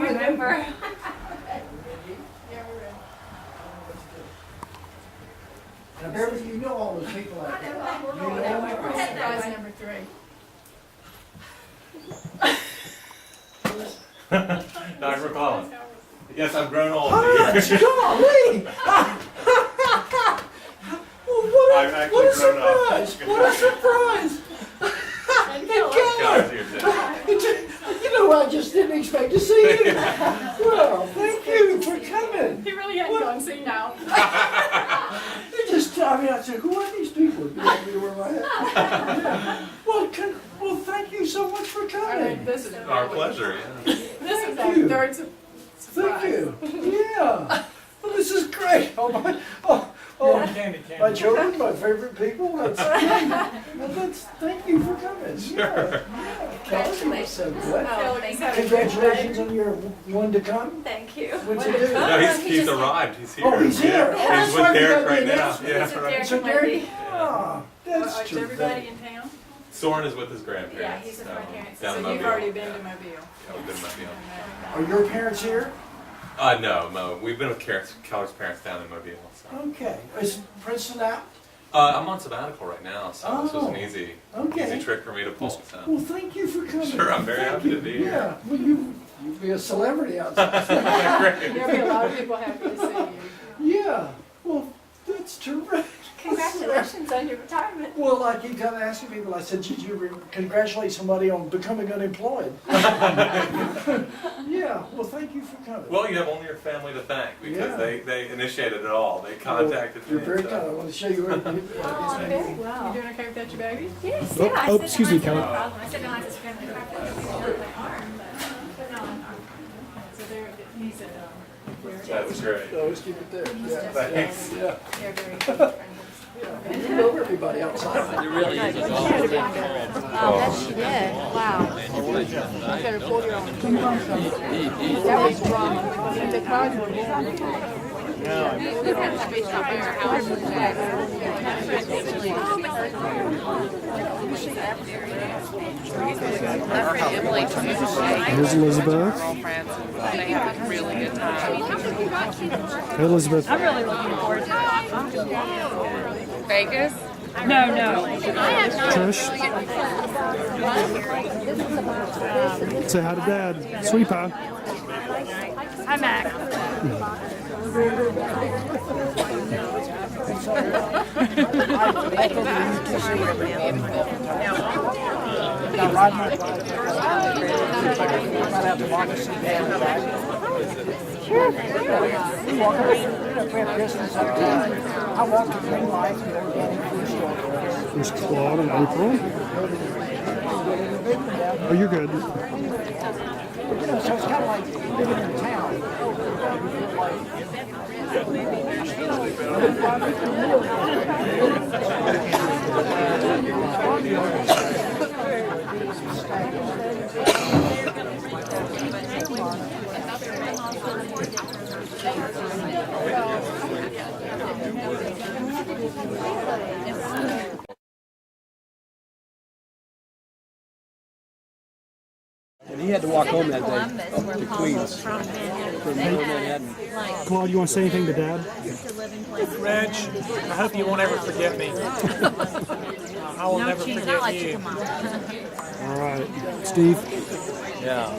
remember. Now, bear with you know all those people out there. You know Prize number 3. Dr. McLelland. Yes, I've grown old. Golly! I've What a actually grown up. surprise! What a surprise! God's here today. You know, I just didn't expect to see you. Well, thank you for coming. He really hadn't gone senile. You just, I mean, I said, who are these people? You want me to wear my hat? Yeah. Well, thank you so much for coming. This is Our pleasure, yeah. This is Thank you. our third surprise. Thank you. Yeah. Well, this is great. My children, my favorite people. That's great. Well, thank you for coming. Sure. Congratulations. So good. Oh, thank you. Congratulations on your one to come. Thank you. What's he do? No, he's arrived. He's here. Oh, he's here. Yeah. Oh, He's that's with right, Derek we got right the now. announcement. Yeah, right. So Derek, that's Is true. everybody in town? Soren is with his grandparents. Yeah, he's with my parents. Down in So you've Mobile. already been to Mobile. Yeah, we've been to Mobile. Are your parents here? No, we've been with Keller's parents down in Mobile. So. Okay. Is Princeton out? I'm on sabbatical right now, so this was an easy trick for me to pull. So. Well, thank you for coming. Sure, I'm very happy to be here. Yeah. Well, you'd be a celebrity outside. There'll be a lot of people happy to see you. Yeah. Well, that's terrific. Congratulations on your retirement. Well, I keep kind of asking people, I said, did you congratulate somebody on becoming unemployed? Yeah, well, thank you for coming. Well, you have only your family to thank because Yeah. they initiated it all. They contacted You're me. very so. kind. I want to show you where Oh, very You well. doing okay without your baby? Yes, Oh, yeah. I oh, said excuse to me, myself, Kelly. no problem. I said to myself, I'm going to crack on my arm, but no, on arm. So he's at That was great. Always keep it there. Yeah. Thanks. Yeah. they're very good friends. And you know everybody outside. It really is. It's all been Oh, that she did. Wow. That was drama. The cards were Here's Elizabeth. They have a really good time. Hey, Elizabeth. I'm really looking forward to it. Vegas? No, no. Trish. Say hi to Dad. Sweet pie. Hi, Mac. There's Claude and April. Oh, you're good. So it's kind of like living in town. And he had to walk home that day to Queens. Claude, you want to say anything to Dad? Reg, I hope you won't ever forget me. I will never forget you. All right. Steve? Yeah.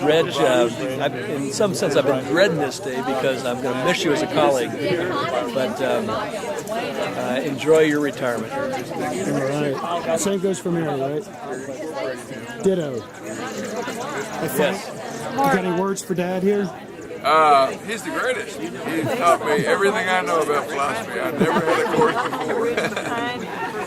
Reg, in some sense, I've been dreading this day because I'm going to miss you as a colleague. But enjoy your retirement. All right. Same goes for Mary, right? Ditto. Hey, Frank, you got any words for Dad here? He's the greatest. He taught me everything I know about philosophy. I never had a course before.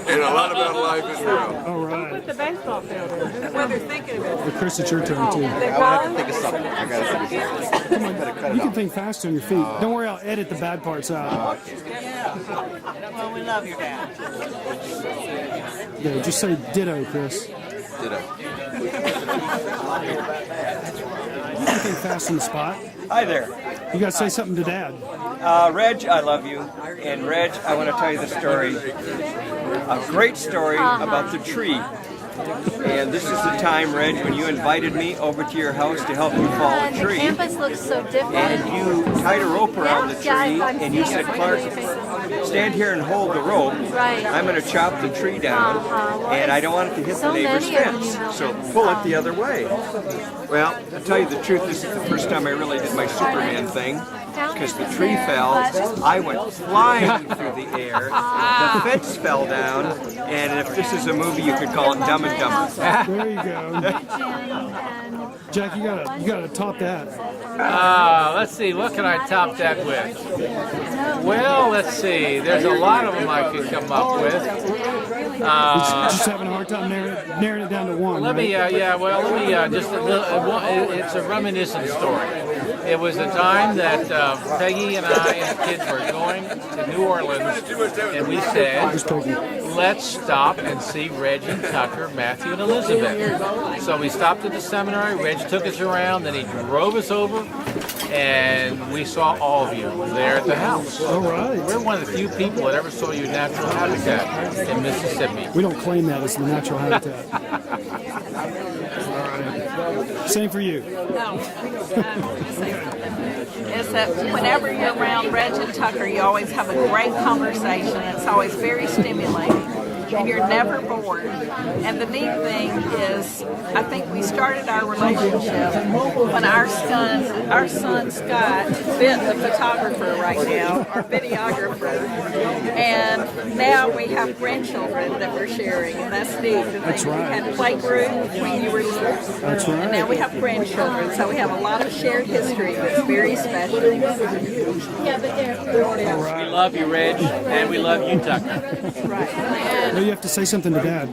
And a lot about life as well. All right. The baseball field is. What they're thinking of it. Well, Chris, it's your turn, too. I would have to think of something. I gotta think of something. Come on. You can think fast on your feet. Don't worry, I'll edit the bad parts out. Well, we love your dad. Yeah, just say ditto, Chris. Ditto. You can think fast on the spot. Hi there. You got to say something to Dad. Reg, I love you. And Reg, I want to tell you the story. A great story about the tree And this is the time, Reg, when you invited me over to your house to help you fall a The tree. campus looks so different. And you tied a rope around the tree, and you said, Clark, stand here and hold the rope. Right. I'm going to chop the tree down, and I don't want it to hit the neighbor's fence. So pull it the other way. Well, to tell you the truth, this is the first time I really did my Superman thing. Because the tree fell, I went flying through the air, the fence fell down, and if this is a movie, you could call it Dumb and Dumber. There you go. Jack, you gotta top that. Let's see, what can I top that with? Well, let's see, there's a lot of them I could come up with. Just having a hard time narrowing it down to one. Let me, it's a reminiscent story. It was the time that Peggy and I and the kids were going to New Orleans, and we said, let's stop and see Reg and Tucker, Matthew and Elizabeth. So we stopped at the seminary, Reg took us around, then he drove us over, and we saw all of you there at the house. All right. We're one of the few people that ever saw you in natural habitat in Mississippi. We don't claim that as the natural habitat. All right. Same for you. Is that whenever you're around Reg and Tucker, you always have a great conversation. It's always very stimulating, and you're never bored. And the neat thing is, I think we started our relationship when our son Scott bit the photographer right now, our videographer, and now we have grandchildren that we're sharing, and that's neat. That's right. We had playgroup when you were little. That's right. And now we have grandchildren, so we have a lot of shared history that's very special. Yeah, but they're We love you, Reg, and we love you, Tucker. Now you have to say something to Dad.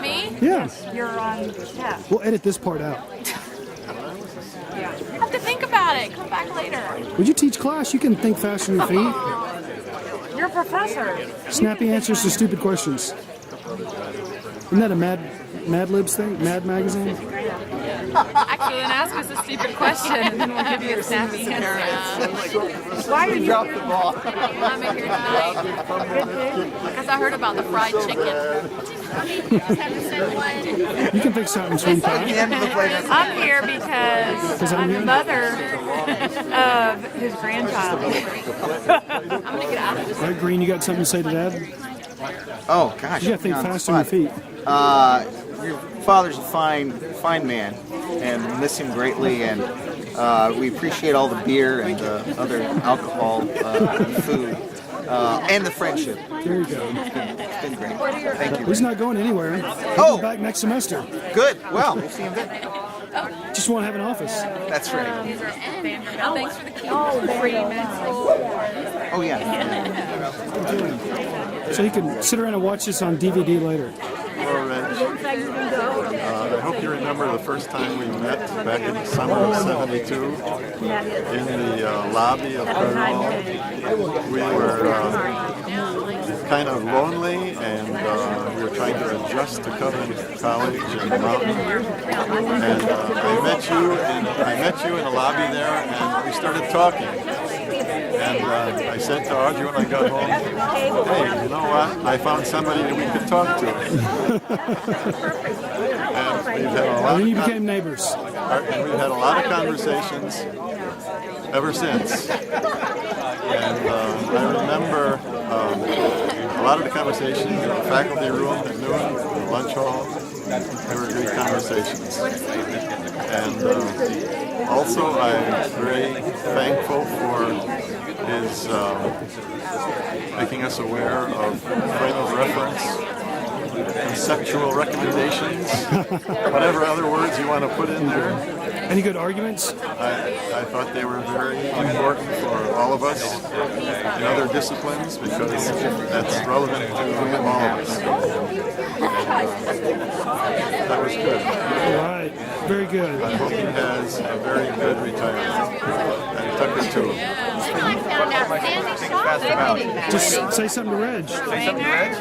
me? Yeah. You're on. Yeah. We'll edit this part out. I have to think about it. Come back later. Would you teach class? You can think fast on your feet. You're a professor. Snappy answers to stupid questions. Isn't that a Mad Libs thing? Mad Magazine? Actually, then ask us a stupid question, and then we'll give you a snappy answer. Why are you dropped the ball? I'm here tonight because I heard about the fried chicken. You can think something sweet pie. I'm here because I'm the mother of his grandchild. I'm gonna get out of this. Right, Green, you got something to say to Dad? Oh gosh, You gotta think fast on your feet. Your father's a fine man, and miss him greatly. And we appreciate all the beer and the other alcohol and food and the friendship. There you go. It's been great. Thank you. He's not going anywhere. He'll Oh. be back next semester. Good. Well, we'll see him then. Just want to have an office. That's right. Thanks for the free Oh yeah. So you can sit around and watch this on DVD later. Hello, Reg. I hope you remember the first time we met back in the summer of '72 in the lobby of Carnegie Hall. We were kind of lonely, and we were trying to adjust to Covenant College and the mountain. And I met you in the lobby there, and we started talking. And I said to Audrey when I got home, hey, you know what? I found somebody that we could talk to. And we've had a lot And then you became neighbors. and we've had a lot of conversations ever since. And I remember a lot of the conversations in the faculty room at noon, the lunch hall. They were great conversations. And also, I'm very thankful for his making us aware of frame of reference, conceptual recommendations, whatever other words you want to put in there. Any good arguments? I thought they were very important for all of us in other disciplines because that's relevant to all of us. That was good. All right. Very good. I hope he has a very good retirement. And Tucker too. Just say something to Reg. Say something to Reg?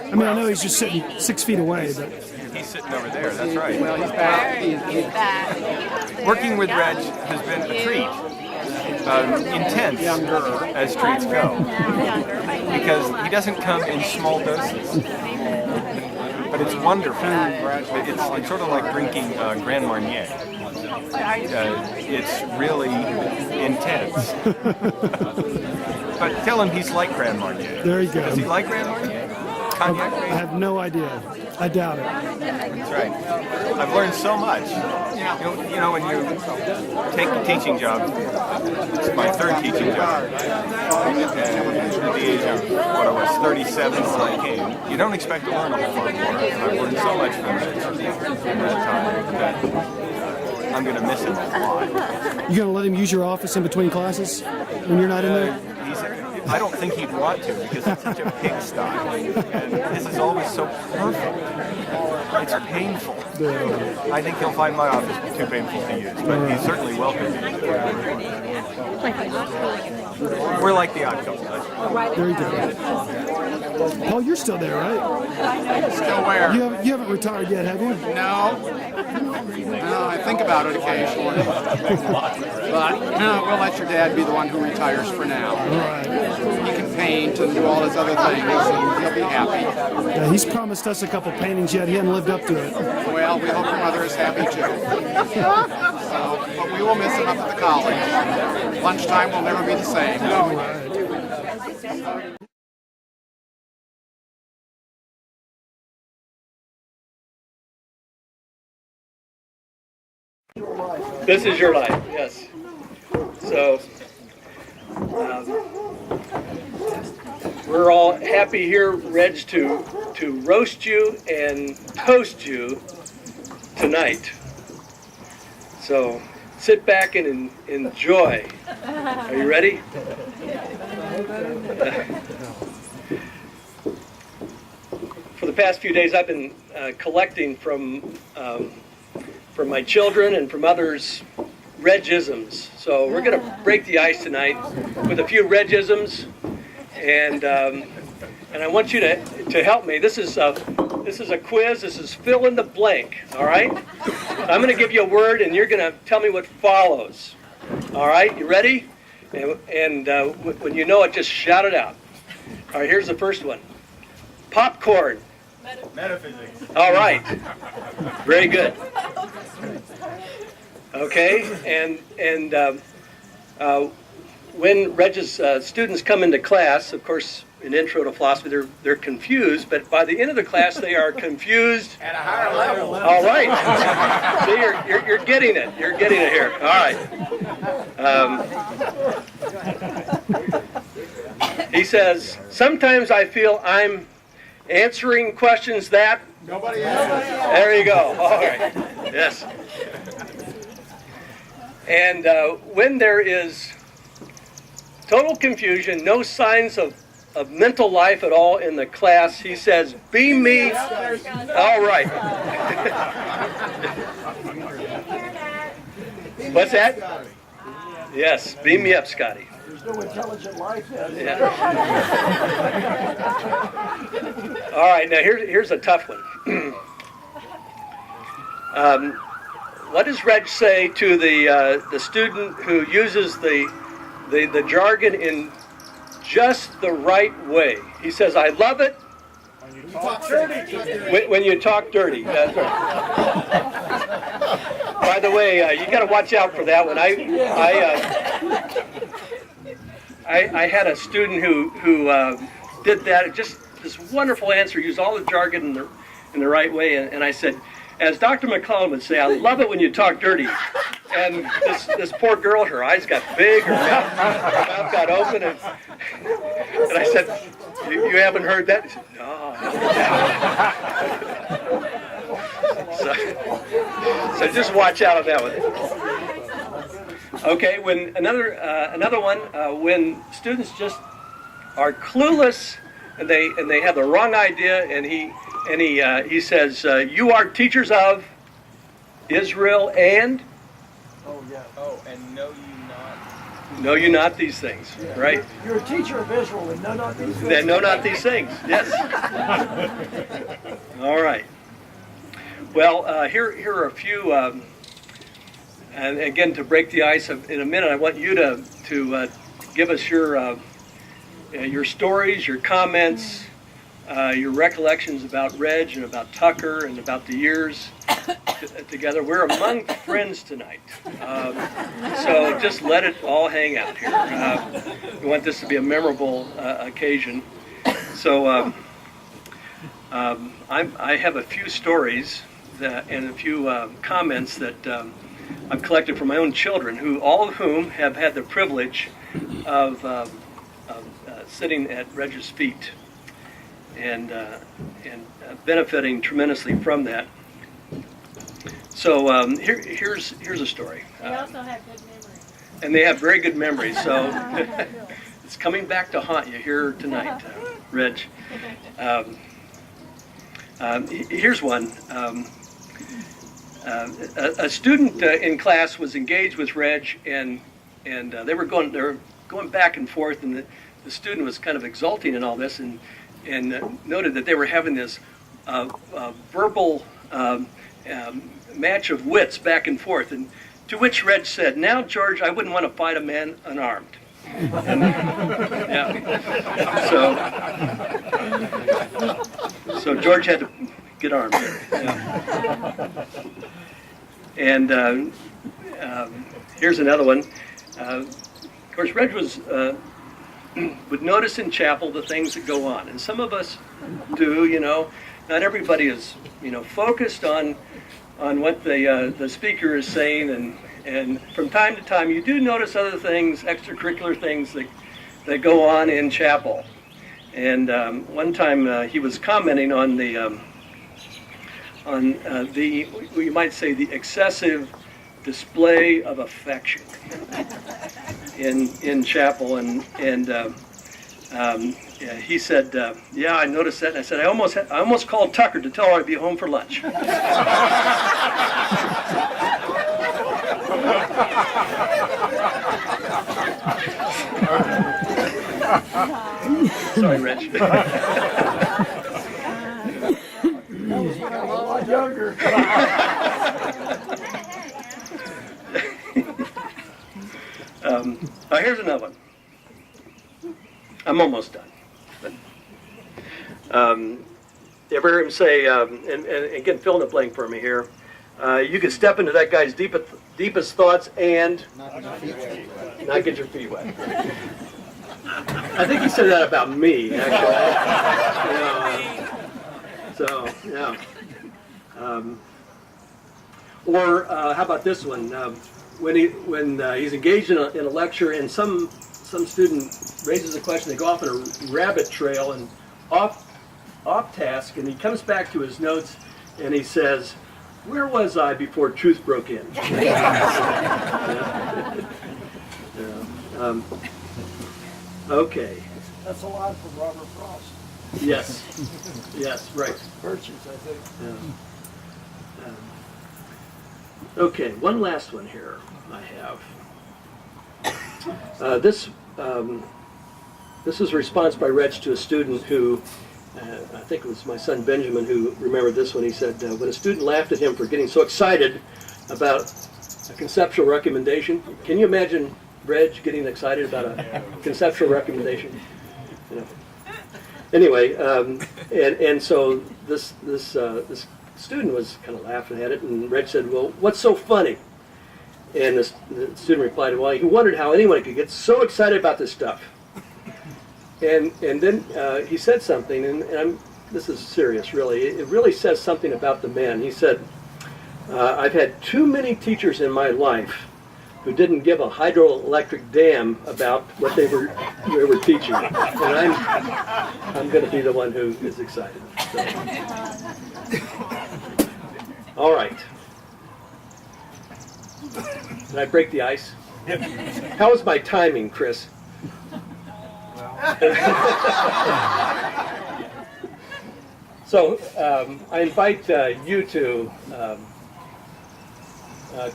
I mean, I know he's just sitting 6 feet away, but He's sitting over there, that's right. Well, he's back. Working with Reg has been a treat. Intense as treats go. Because he doesn't come in small doses. but it's wonderful. It's sort of like drinking Grand Marnier. It's really intense. But tell him he's like Grand Marnier. There you go. Does he like Grand Marnier? Cognac, maybe? I have no idea. I doubt it. That's right. I've learned so much. You know, when you take the teaching job, it's my third teaching job. And at the age of, what I was, 37 when I came, you don't expect to learn a whole lot more. And I've learned so much from it in that time that I'm going to miss it a lot. You going to let him use your office in between classes when you're not in there? I don't think he'd want to because it's such a pigsty, and this is always so perfect. It's painful. I think he'll find my office too painful to use, but he's certainly welcome to use it. We're like the odd couple. There you go. Paul, you're still there, right? Still where? You haven't retired yet, have you? No, I think about it occasionally. But we'll let your dad be the one who retires for now. All right. He can paint and do all his other things, and he'll be happy. Yeah, he's promised us a couple paintings yet. He hasn't lived up to it. Well, we hope your mother is happy too. But we will miss him up at the college. Lunchtime will never be the same. All right. This is your life, yes. So, we're all happy here, Reg, to roast you and toast you tonight. So, sit back and enjoy. Are you ready? For the past few days, I've been collecting from my children and from others Regisms. So we're going to break the ice tonight with a few Regisms, and I want you to help me. This is a quiz. This is fill in the blank. All right. I'm going to give you a word, and you're going to tell me what follows. All right. You ready? And when you know it, just shout it out. All right. Here's the first one. Popcorn. Metaphysics. All right. Very good. Okay, and when Reg's students come into class, of course, in Intro to Philosophy, they're confused, but by the end of the class, they are confused at a higher level. All right. See, you're getting it. You're getting it here. All right. He says, sometimes I feel I'm answering questions that nobody else. There you go. All right. Yes. And when there is total confusion, no signs of mental life at all in the class, he says, be me. All right. What's that? Yes, beam me up, Scotty. There's no intelligent life then. Yeah. All right, now here's a tough one. What does Reg say to the student who uses the jargon in just the right way? He says, "I love it when you talk dirty." When you talk dirty." That's right. By the way, you got to watch out for that one. I had a student who did that. Just this wonderful answer, used all the jargon in the right way, and I said, as Dr. McLelland would say, I love it when you talk dirty. And this poor girl, her eyes got big, her mouth got open, and I said, you haven't heard that? He said, no. So just watch out on that one. Okay, when another one, when students just are clueless and they have the wrong idea, and he says, you are teachers of Israel and and know you not. Know you not these things, right? You're a teacher of Israel and know not these things. Then know not these things. Yes. All right. Well, here are a few, and again, to break the ice in a minute, I want you to give us your stories, your comments, your recollections about Reg and about Tucker and about the years together. We're among friends tonight. So just let it all hang out here. We want this to be a memorable occasion. So I have a few stories and a few comments that I've collected from my own children, all of whom have had the privilege of sitting at Reg's feet and benefiting tremendously from that. So here's a story. They also have good memories. And they have very good memories. So it's coming back to haunt you here tonight, Reg. Here's one. A student in class was engaged with Reg, and they were going back and forth, and the student was kind of exulting in all this, and noted that they were having this verbal match of wits back and forth, and to which Reg said, "Now, George, I wouldn't want to fight a man unarmed." And, so George had to get armed. Yeah. And here's another one. Of course, Reg would notice in chapel the things that go on, and some of us do. Not everybody is focused on what the speaker is saying, and from time to time you do notice other things, extracurricular things that go on in chapel. And one time he was commenting on the you might say the excessive display of affection in chapel, and he said, "Yeah, I noticed that." And I said, "I almost called Tucker to tell her I'd be home for lunch." Sorry, Rich. That was when I was a lot younger. Here's another one. I'm almost done. But, you ever hear him say, and again, fill in the blank for me here, you could step into that guy's deepest thoughts and not get your feet wet. I think he said that about me, actually. So, yeah. Or how about this one? When he's engaged in a lecture and some student raises a question, they go off on a rabbit trail and off task, and he comes back to his notes and he says, "Where was I before truth broke in?" Okay. That's a line from Robert Frost. Yes. Yes, right. Virtues, I think. Yeah. Okay, one last one here I have. This is a response by Reg to a student who, I think it was my son Benjamin who remembered this one. He said, when a student laughed at him for getting so excited about a conceptual recommendation, can you imagine Reg getting excited about a conceptual recommendation? Anyway, and so this student was kind of laughing at it, and Reg said, "Well, what's so funny?" And the student replied, "Well, he wondered how anyone could get so excited about this stuff." And then he said something, and this is serious, really. It really says something about the man. He said, "I've had too many teachers in my life who didn't give a hydroelectric dam about what they were teaching, and I'm going to be the one who is excited." So. All right. Did I break the ice? How was my timing, Chris? So I invite you to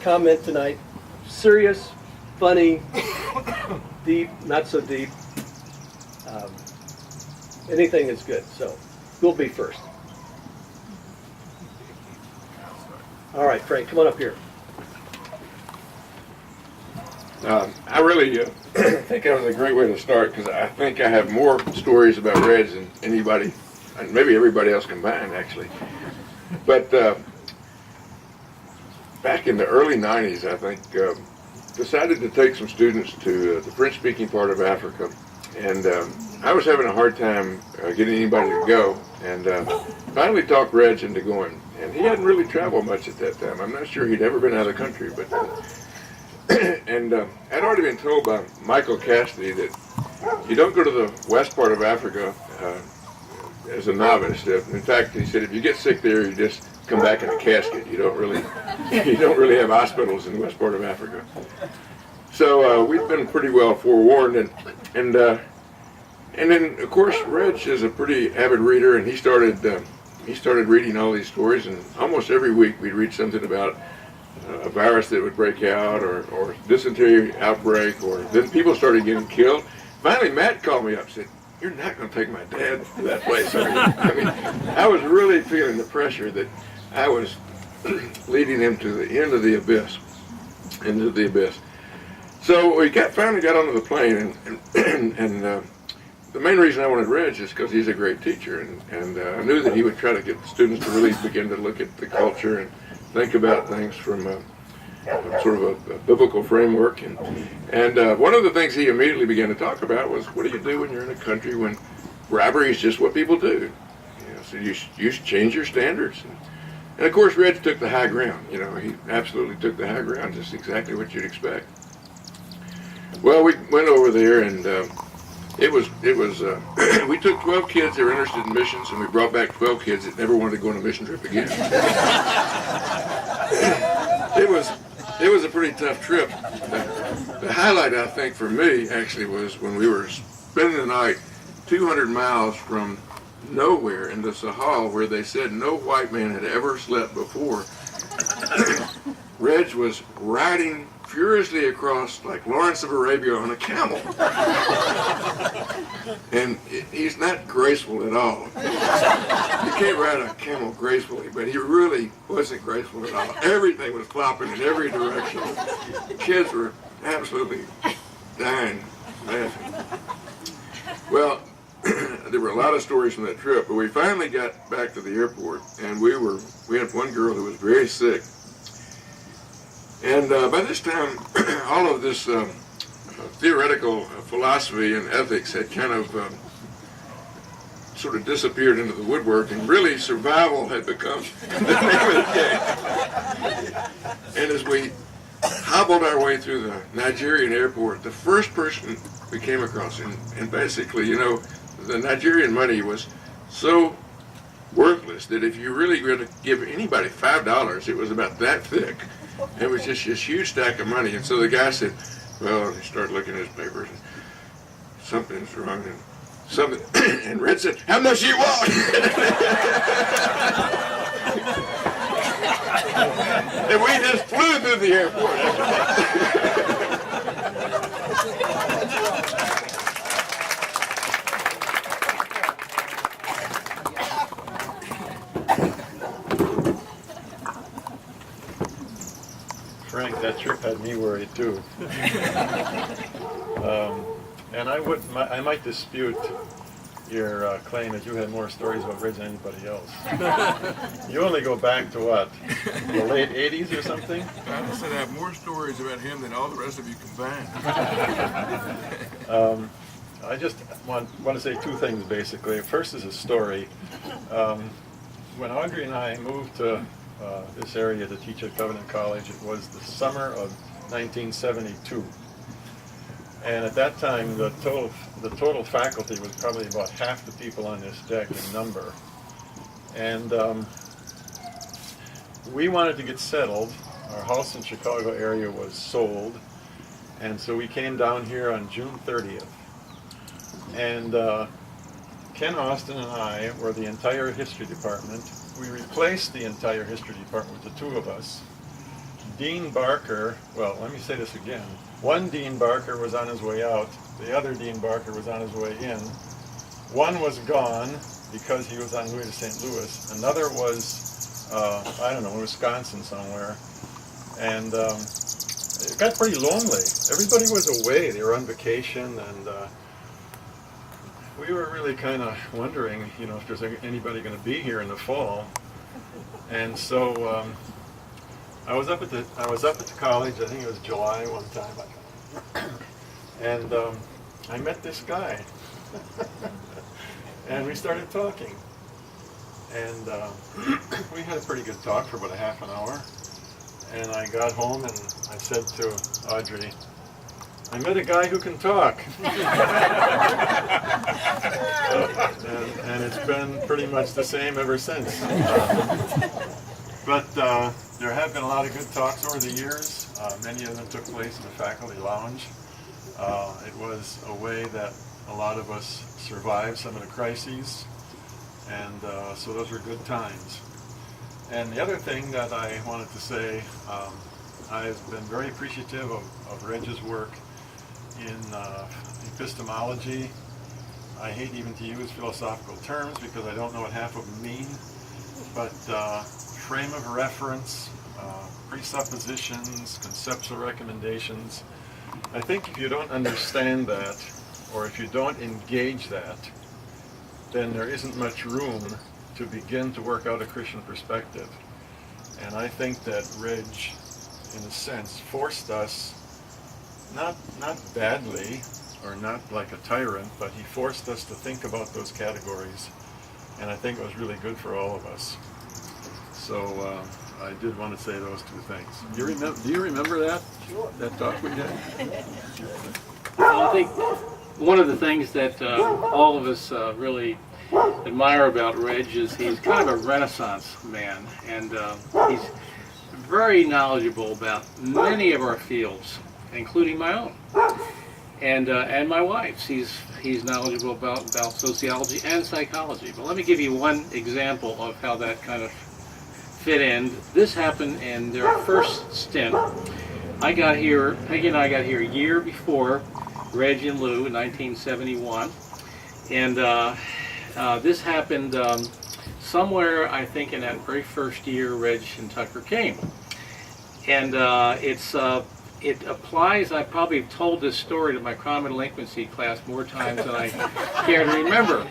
comment tonight. Serious, funny, deep, not so deep. Anything is good. So we'll be first. All right, Frank, come on up here. I really think that was a great way to start, because I think I have more stories about Reg than anybody and maybe everybody else combined, actually. But back in the early 90s, I think, decided to take some students to the French-speaking part of Africa. And I was having a hard time getting anybody to go. And finally talked Reg into going. And he hadn't really traveled much at that time. I'm not sure he'd ever been out of the country. But and I'd already been told by Michael Cassidy that you don't go to the west part of Africa as a novice. In fact, he said if you get sick there, you just come back in a casket. You don't really have hospitals in the west part of Africa. So we've been pretty well forewarned, and then of course Reg is a pretty avid reader, and he started reading all these stories, and almost every week we'd read something about a virus that would break out, or dysentery outbreak, or then people started getting killed. Finally, Matt called me up and said, "You're not going to take my dad to that place." I mean, I was really feeling the pressure that I was leading him to the end of the abyss, into the abyss. So we finally got onto the plane, and the main reason I wanted Reg is because he's a great teacher, and I knew that he would try to get the students to really begin to look at the culture and think about things from sort of a biblical framework. And one of the things he immediately began to talk about was, what do you do when you're in a country when bribery is just what people do? So you change your standards. And of course, Reg took the high ground. He absolutely took the high ground, just exactly what you'd expect. Well, we went over there, and it was we took 12 kids that were interested in missions, and we brought back 12 kids that never wanted to go on a mission trip again. It was a pretty tough trip. The highlight, I think, for me, actually, was when we were spending the night 200 miles from nowhere in the Sahel, where they said no white man had ever slept before. Reg was riding furiously across, like Lawrence of Arabia, on a camel. And he's not graceful at all. You can't ride a camel gracefully, but he really wasn't graceful at all. Everything was flopping in every direction. Kids were absolutely dying laughing. Well, there were a lot of stories from that trip, but we finally got back to the airport, and we had one girl who was very sick. And by this time, all of this theoretical philosophy and ethics had kind of sort of disappeared into the woodwork, and really survival had become the name of the game. And as we hobbled our way through the Nigerian airport, the first person we came across, and basically, the Nigerian money was so worthless that if you really were to give anybody $5, it was about that thick. It was just this huge stack of money. And so the guy said, well, he started looking at his papers, and something's wrong. And Red said, how much do you want? And we just flew through the airport. Frank, that trip had me worried too. And I might dispute your claim that you had more stories about Reg than anybody else. You only go back to what, the late 80s or something? I said I have more stories about him than all the rest of you combined. I just want to say two things basically. First is a story. When Audrey and I moved to this area to teach at Covenant College, it was the summer of 1972. And at that time, the total faculty was probably about half the people on this deck in number. And we wanted to get settled. Our house in Chicago area was sold. And so we came down here on June 30th. And Ken Austin and I were the entire history department. We replaced the entire history department with the two of us. Dean Barker, well, let me say this again. One Dean Barker was on his way out. The other Dean Barker was on his way in. One was gone because he was on his way to St. Louis. Another was, I don't know, in Wisconsin somewhere. And it got pretty lonely. Everybody was away. They were on vacation, and we were really kind of wondering, you know, if there's anybody going to be here in the fall. And so I was up at the college. I think it was July one time, and I met this guy, and we started talking, and we had a pretty good talk for about a half an hour. And I got home and I said to Audrey, I met a guy who can talk. And it's been pretty much the same ever since. But there have been a lot of good talks over the years. Many of them took place in the faculty lounge. It was a way that a lot of us survived some of the crises. And so those were good times. And the other thing that I wanted to say, I've been very appreciative of Reg's work in epistemology. I hate even to use philosophical terms because I don't know what half of them mean, but frame of reference, presuppositions, conceptual recommendations. I think if you don't understand that, or if you don't engage that, then there isn't much room to begin to work out a Christian perspective. And I think that Reg, in a sense, forced us, not badly, or not like a tyrant, but he forced us to think about those categories. And I think it was really good for all of us. So I did want to say those two things. Do you remember that? Sure. That talk we had? Well, I think one of the things that all of us really admire about Reg is he's kind of a Renaissance man, and he's very knowledgeable about many of our fields, including my own, and my wife's. He's knowledgeable about sociology and psychology. But let me give you one example of how that kind of fit in. This happened in their first stint. I got here, Peggy and I got here a year before Reg and Lou in 1971, and this happened somewhere, I think, in that very first year Reg and Tucker came. And it applies, I probably have told this story to my crime and delinquency class more times than I care to remember.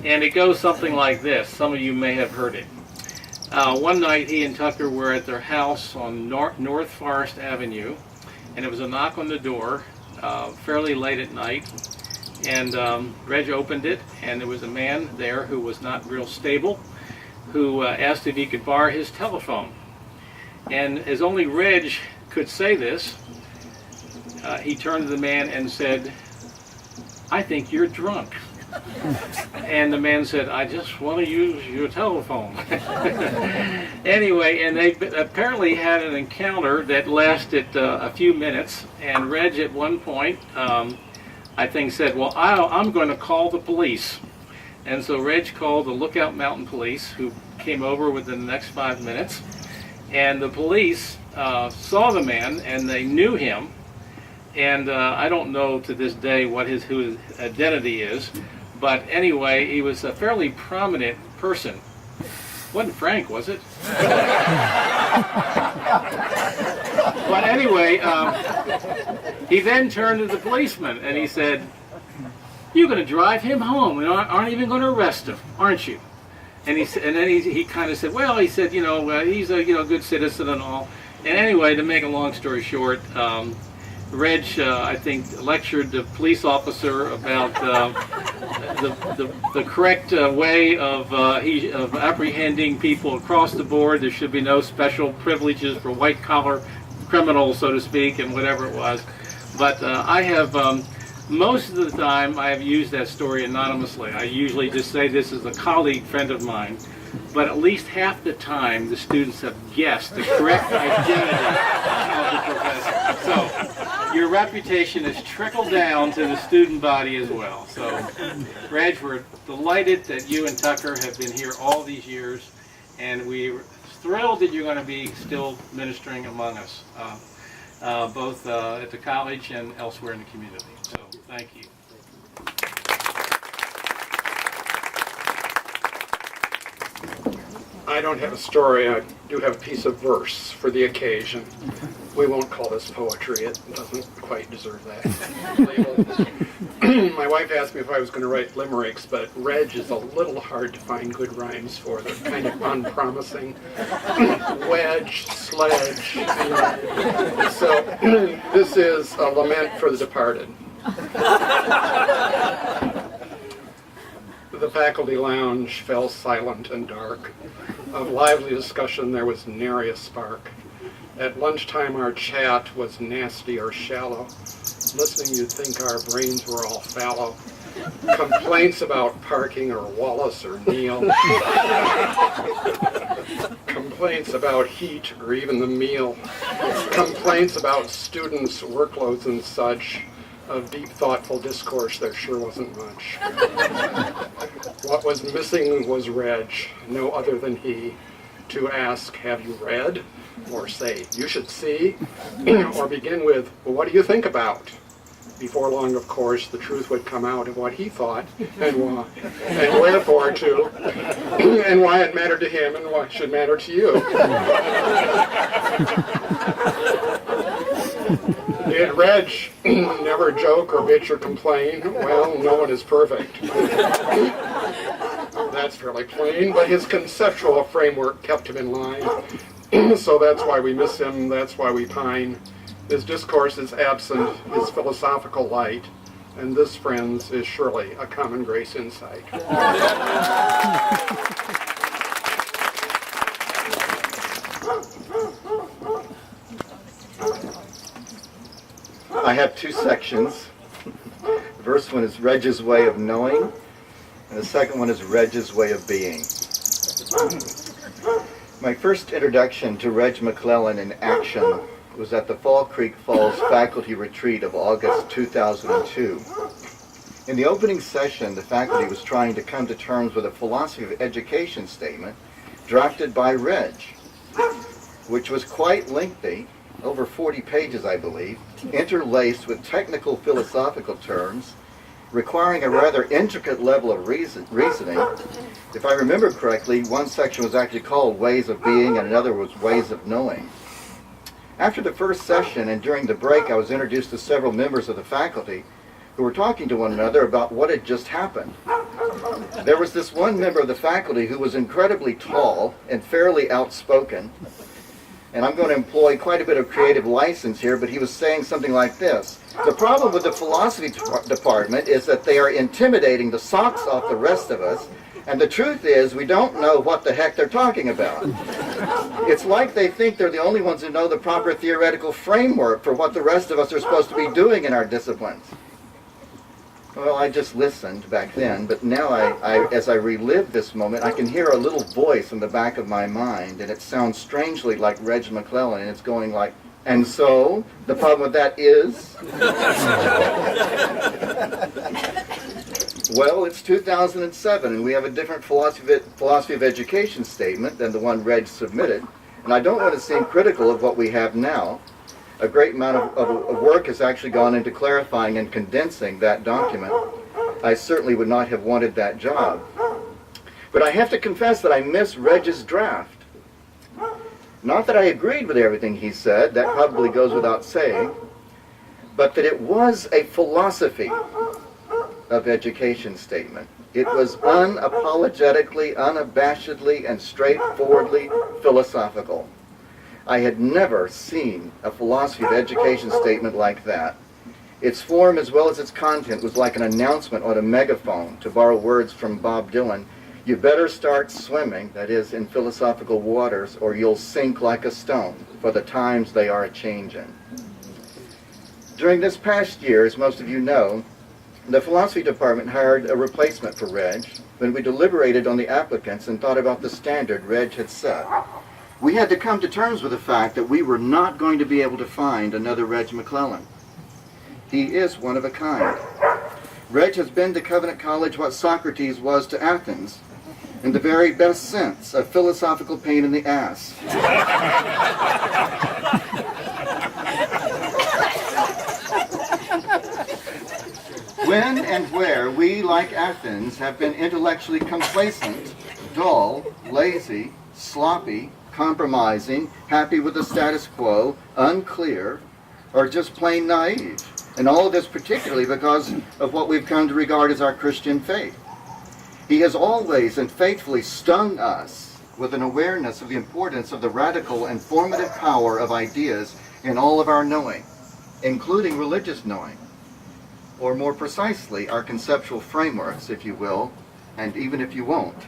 And it goes something like this. Some of you may have heard it. One night he and Tucker were at their house on North Forest Avenue, and it was a knock on the door fairly late at night. And Reg opened it, and there was a man there who was not real stable, who asked if he could borrow his telephone. And as only Reg could say this, he turned to the man and said, "I think you're drunk." And the man said, "I just want to use your telephone." Anyway, and they apparently had an encounter that lasted a few minutes, and Reg at one point, I think, said, "Well, I'm going to call the police." And so Reg called the Lookout Mountain Police, who came over within the next 5 minutes. And the police saw the man, and they knew him. And I don't know to this day who his identity is. But anyway, he was a fairly prominent person. Wasn't Frank, was it? But anyway, he then turned to the policeman and he said, "You're going to drive him home and aren't even going to arrest him, aren't you?" And then he kind of said, "Well," he said, "he's a good citizen and all." And anyway, to make a long story short, Reg, I think, lectured the police officer about the correct way of apprehending people across the board. There should be no special privileges for white-collar criminals, so to speak, and whatever it was. But I have, most of the time, I have used that story anonymously. I usually just say this is a colleague friend of mine. But at least half the time, the students have guessed the correct identity of the professor. So your reputation has trickled down to the student body as well. So, Reg, we're delighted that you and Tucker have been here all these years, and we're thrilled that you're going to be still ministering among us, both at the college and elsewhere in the community. So, thank you. I don't have a story. I do have a piece of verse for the occasion. We won't call this poetry. It doesn't quite deserve that label. My wife asked me if I was going to write limericks, but Reg is a little hard to find good rhymes for. They're kind of unpromising. Wedge, sledge. So this is a lament for the departed. The faculty lounge fell silent and dark. Of lively discussion there was nary a spark. At lunchtime our chat was nasty or shallow. Listening you'd think our brains were all fallow. Complaints about parking or Wallace or Neil. Complaints about heat or even the meal. Complaints about students' workloads and such. Of deep, thoughtful discourse, there sure wasn't much. What was missing was Reg, no other than he, to ask, have you read? Or say, you should see? Or begin with, well, what do you think about? Before long, of course, the truth would come out of what he thought, and why, and wherefore, too, and why it mattered to him, and why it should matter to you. Did Reg never joke or bitch or complain? Well, no one is perfect. That's fairly plain, but his conceptual framework kept him in line. So that's why we miss him, that's why we pine. His discourse is absent, his philosophical light, and this, friends, is surely a common grace insight. I have two sections. The first one is Reg's way of knowing, and the second one is Reg's way of being. My first introduction to Reg McLelland in action was at the Fall Creek Falls faculty retreat of August 2002. In the opening session, the faculty was trying to come to terms with a philosophy of education statement drafted by Reg, which was quite lengthy, over 40 pages, I believe, interlaced with technical philosophical terms, requiring a rather intricate level of reasoning. If I remember correctly, one section was actually called Ways of Being and another was Ways of Knowing. After the first session and during the break, I was introduced to several members of the faculty who were talking to one another about what had just happened. There was this one member of the faculty who was incredibly tall and fairly outspoken, and I'm going to employ quite a bit of creative license here, but he was saying something like this. The problem with the philosophy department is that they are intimidating the socks off the rest of us, and the truth is we don't know what the heck they're talking about. It's like they think they're the only ones who know the proper theoretical framework for what the rest of us are supposed to be doing in our disciplines. Well, I just listened back then, but now as I relive this moment, I can hear a little voice in the back of my mind, and it sounds strangely like Reg McLelland, and it's going like, and so, the problem with that is? Well, it's 2007, and we have a different philosophy of education statement than the one Reg submitted, and I don't want to seem critical of what we have now. A great amount of work has actually gone into clarifying and condensing that document. I certainly would not have wanted that job. But I have to confess that I miss Reg's draft. Not that I agreed with everything he said, that probably goes without saying, but that it was a philosophy of education statement. It was unapologetically, unabashedly, and straightforwardly philosophical. I had never seen a philosophy of education statement like that. Its form as well as its content was like an announcement on a megaphone, to borrow words from Bob Dylan. You better start swimming, that is, in philosophical waters, or you'll sink like a stone, for the times they are a-changin'. During this past year, as most of you know, the philosophy department hired a replacement for Reg when we deliberated on the applicants and thought about the standard Reg had set. We had to come to terms with the fact that we were not going to be able to find another Reg McLelland. He is one of a kind. Reg has been to Covenant College what Socrates was to Athens, in the very best sense, a philosophical pain in the ass. When and where we, like Athens, have been intellectually complacent, dull, lazy, sloppy, compromising, happy with the status quo, unclear, or just plain naive. And all of this particularly because of what we've come to regard as our Christian faith. He has always and faithfully stung us with an awareness of the importance of the radical and formative power of ideas in all of our knowing, including religious knowing, or more precisely, our conceptual frameworks, if you will, and even if you won't.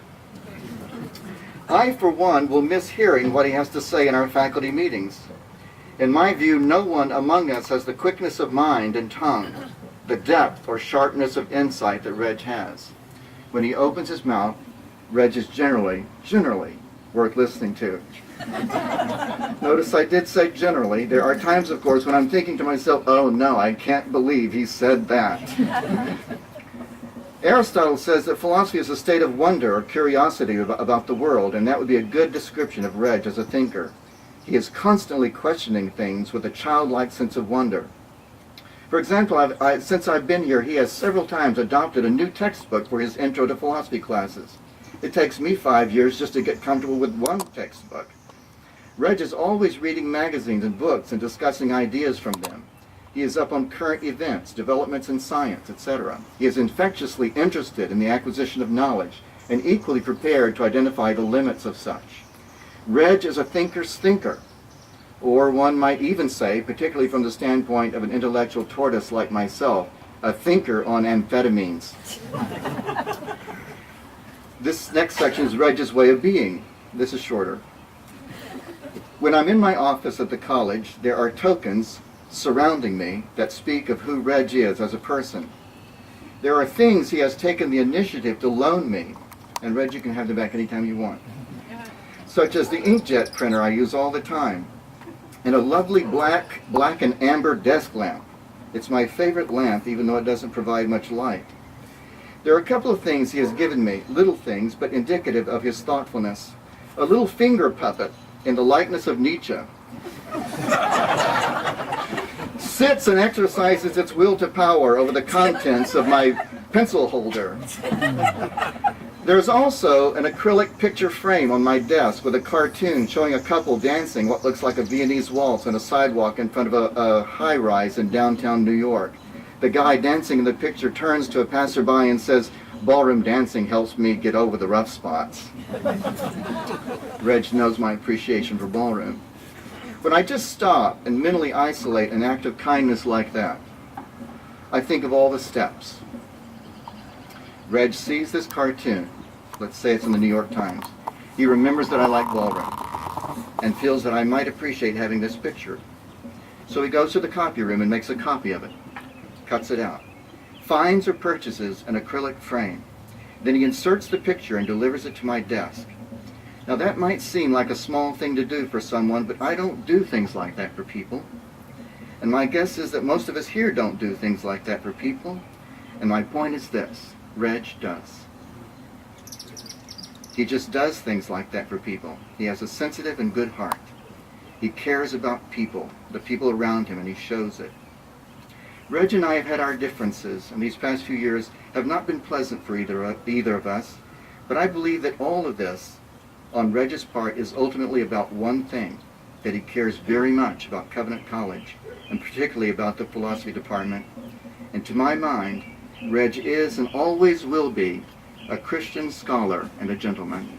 I, for one, will miss hearing what he has to say in our faculty meetings. In my view, no one among us has the quickness of mind and tongue, the depth or sharpness of insight that Reg has. When he opens his mouth, Reg is generally worth listening to. Notice I did say generally. There are times, of course, when I'm thinking to myself, oh no, I can't believe he said that. Aristotle says that philosophy is a state of wonder or curiosity about the world, and that would be a good description of Reg as a thinker. He is constantly questioning things with a childlike sense of wonder. For example, since I've been here, he has several times adopted a new textbook for his intro to philosophy classes. It takes me 5 years just to get comfortable with one textbook. Reg is always reading magazines and books and discussing ideas from them. He is up on current events, developments in science, etc. He is infectiously interested in the acquisition of knowledge and equally prepared to identify the limits of such. Reg is a thinker's thinker, or one might even say, particularly from the standpoint of an intellectual tortoise like myself, a thinker on amphetamines. This next section is Reg's way of being. This is shorter. When I'm in my office at the college, there are tokens surrounding me that speak of who Reg is as a person. There are things he has taken the initiative to loan me, and Reg, you can have them back anytime you want, such as the inkjet printer I use all the time, and a lovely black and amber desk lamp. It's my favorite lamp, even though it doesn't provide much light. There are a couple of things he has given me, little things, but indicative of his thoughtfulness. A little finger puppet in the likeness of Nietzsche. Sits and exercises its will to power over the contents of my pencil holder. There's also an acrylic picture frame on my desk with a cartoon showing a couple dancing what looks like a Viennese waltz on a sidewalk in front of a high-rise in downtown New York. The guy dancing in the picture turns to a passerby and says, "Ballroom dancing helps me get over the rough spots." Reg knows my appreciation for ballroom. When I just stop and mentally isolate an act of kindness like that, I think of all the steps. Reg sees this cartoon, let's say it's in the New York Times. He remembers that I like ballroom and feels that I might appreciate having this picture. So he goes to the copy room and makes a copy of it, cuts it out, finds or purchases an acrylic frame. Then he inserts the picture and delivers it to my desk. Now that might seem like a small thing to do for someone, but I don't do things like that for people. And my guess is that most of us here don't do things like that for people. And my point is this: Reg does. He just does things like that for people. He has a sensitive and good heart. He cares about people, the people around him, and he shows it. Reg and I have had our differences, and these past few years have not been pleasant for either of us, but I believe that all of this, on Reg's part, is ultimately about one thing, that he cares very much about Covenant College, and particularly about the philosophy department. And to my mind, Reg is and always will be a Christian scholar and a gentleman.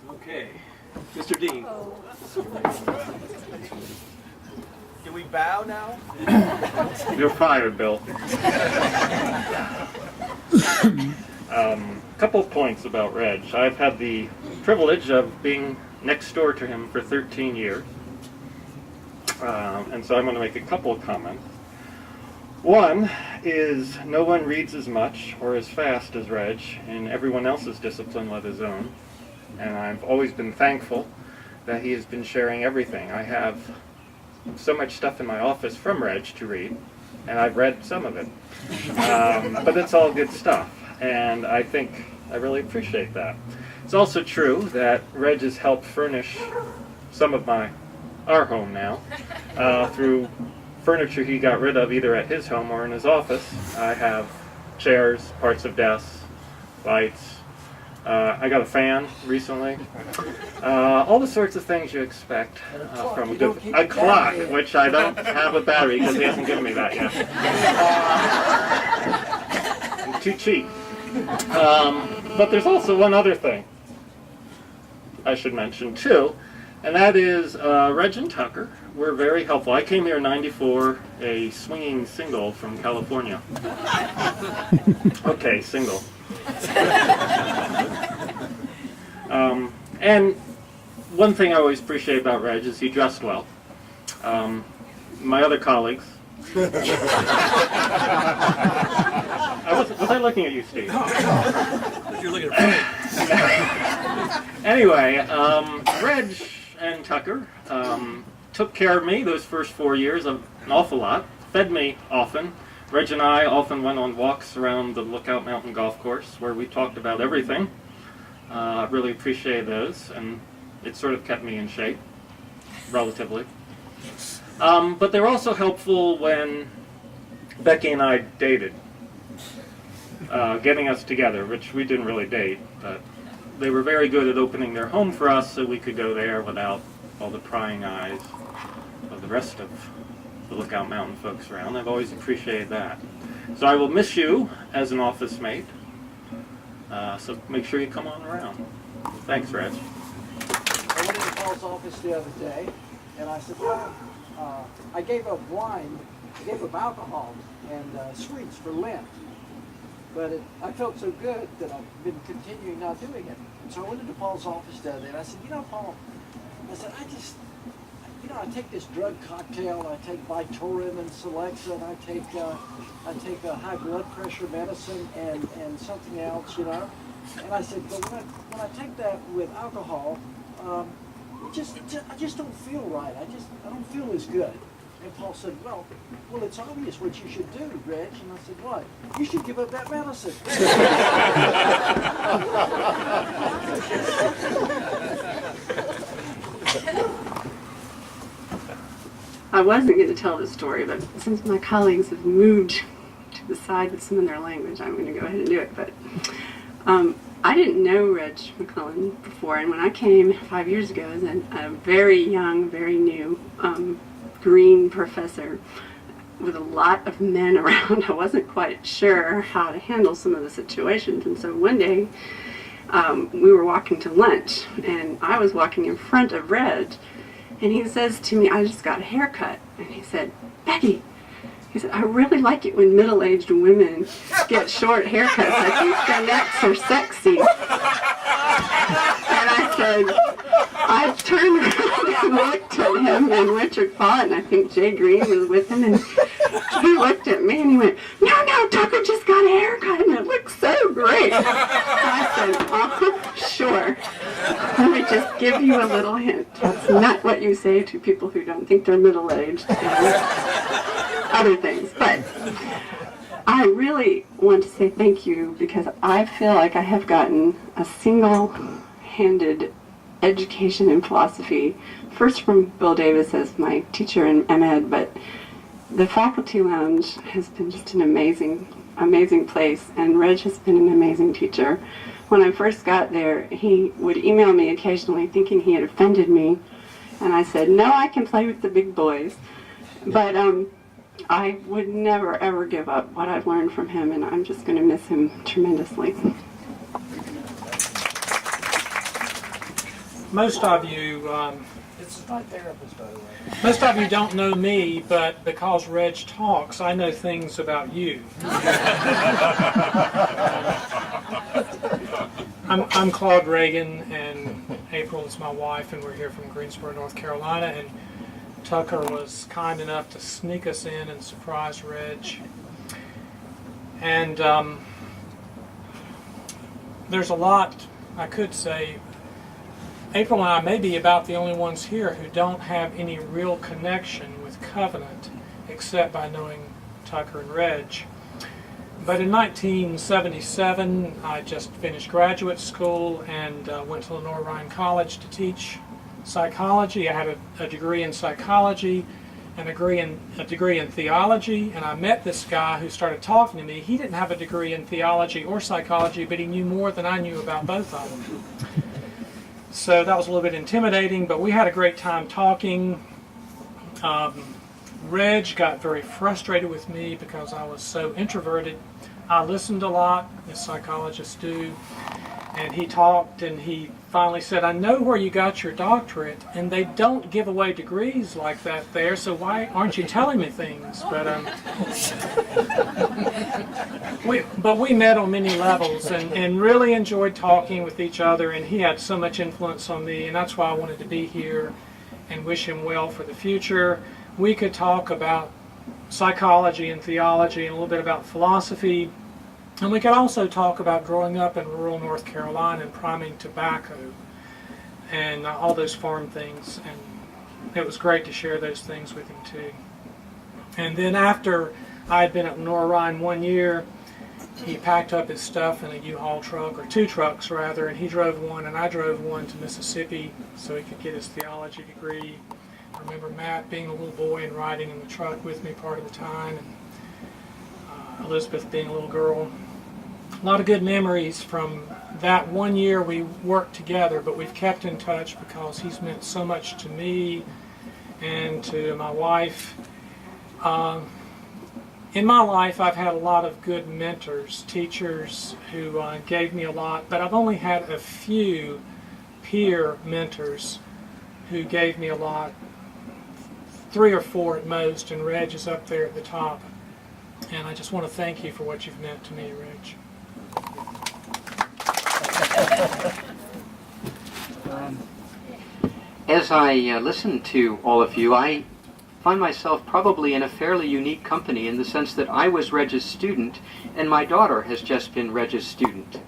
Okay, Mr. Dean. Can we bow now? You're fired, Bill. Couple of points about Reg. I've had the privilege of being next door to him for 13 years. And so I'm going to make a couple of comments. One is no one reads as much or as fast as Reg in everyone else's discipline let his own. And I've always been thankful that he has been sharing everything. I have so much stuff in my office from Reg to read, and I've read some of it. But it's all good stuff, and I think I really appreciate that. It's also true that Reg has helped furnish some of our home now through furniture he got rid of either at his home or in his office. I have chairs, parts of desks, lights. I got a fan recently. All the sorts of things you expect from a clock, which I don't have a battery because he hasn't given me that yet. I'm too cheap. But there's also one other thing I should mention too, and that is Reg and Tucker were very helpful. I came here in '94, a swinging single from California. Okay, single. And one thing I always appreciate about Reg is he dressed well. My other colleagues. Was I looking at you, Steve? You're looking at me. Anyway, Reg and Tucker took care of me those first 4 years an awful lot, fed me often. Reg and I often went on walks around the Lookout Mountain Golf Course where we talked about everything. I really appreciate those, and it sort of kept me in shape, relatively. But they were also helpful when Becky and I dated, getting us together, which we didn't really date, but they were very good at opening their home for us so we could go there without all the prying eyes of the rest of the Lookout Mountain folks around. I've always appreciated that. So I will miss you as an office mate. So make sure you come on around. Thanks, Reg. I went into Paul's office the other day, and I said, well, I gave up wine, I gave up alcohol and sweets for Lent. But I felt so good that I've been continuing not doing it. And so I went into Paul's office the other day, and I said, you know, Paul, I said, I take this drug cocktail, I take Vytorin and Celexa, and I take a high blood pressure medicine and something else, you know. And I said, but when I take that with alcohol, I just don't feel right. I don't feel as good. And Paul said, well, it's obvious what you should do, Reg. And I said, what? You should give up that medicine. I wasn't going to tell this story, but since my colleagues have moved to the side with some of their language, I'm going to go ahead and do it. But I didn't know Reg McLelland before, and when I came 5 years ago as a very young, very new green professor with a lot of men around, I wasn't quite sure how to handle some of the situations. And so one day we were walking to lunch, and I was walking in front of Reg. And he says to me, I just got a haircut. And he said, Becky, he said, I really like it when middle-aged women get short haircuts. I think their necks are sexy. And I said, I turned around and looked at him and Richard Paul, and I think Jay Green was with him, and he looked at me and he went, no, Tucker just got a haircut and it looks so great. And I said, sure. Let me just give you a little hint. That's not what you say to people who don't think they're middle-aged and other things. But I really want to say thank you because I feel like I have gotten a single-handed education in philosophy, first from Bill Davis as my teacher in MEd, but the faculty lounge has been just an amazing place, and Reg has been an amazing teacher. When I first got there, he would email me occasionally thinking he had offended me, and I said, no, I can play with the big boys. But I would never, ever give up what I've learned from him, and I'm just going to miss him tremendously. Most of you, This is my therapist, by the way. most of you don't know me, but because Reg talks, I know things about you. I'm Claude Reagan, and April is my wife, and we're here from Greensboro, North Carolina. And Tucker was kind enough to sneak us in and surprise Reg. And there's a lot I could say. April and I may be about the only ones here who don't have any real connection with Covenant except by knowing Tucker and Reg. But in 1977, I just finished graduate school and went to Lenore Ryan College to teach psychology. I had a degree in psychology, a degree in theology, and I met this guy who started talking to me. He didn't have a degree in theology or psychology, but he knew more than I knew about both of them. So that was a little bit intimidating, but we had a great time talking. Reg got very frustrated with me because I was so introverted. I listened a lot, as psychologists do, and he talked, and he finally said, I know where you got your doctorate, and they don't give away degrees like that there, so why aren't you telling me things? But we met on many levels and really enjoyed talking with each other, and he had so much influence on me, and that's why I wanted to be here and wish him well for the future. We could talk about psychology and theology and a little bit about philosophy. And we could also talk about growing up in rural North Carolina and priming tobacco and all those farm things. And it was great to share those things with him too. And then after I had been at Lenore Ryan 1 year, he packed up his stuff in a U-Haul truck, or 2 trucks rather, and he drove one and I drove one to Mississippi so he could get his theology degree. I remember Matt being a little boy and riding in the truck with me part of the time, and Elizabeth being a little girl. A lot of good memories from that 1 year we worked together, but we've kept in touch because he's meant so much to me and to my wife. In my life, I've had a lot of good mentors, teachers who gave me a lot, but I've only had a few peer mentors who gave me a lot, 3 or 4 at most, and Reg is up there at the top. And I just want to thank you for what you've meant to me, Reg. As I listen to all of you, I find myself probably in a fairly unique company in the sense that I was Reg's student and my daughter has just been Reg's student.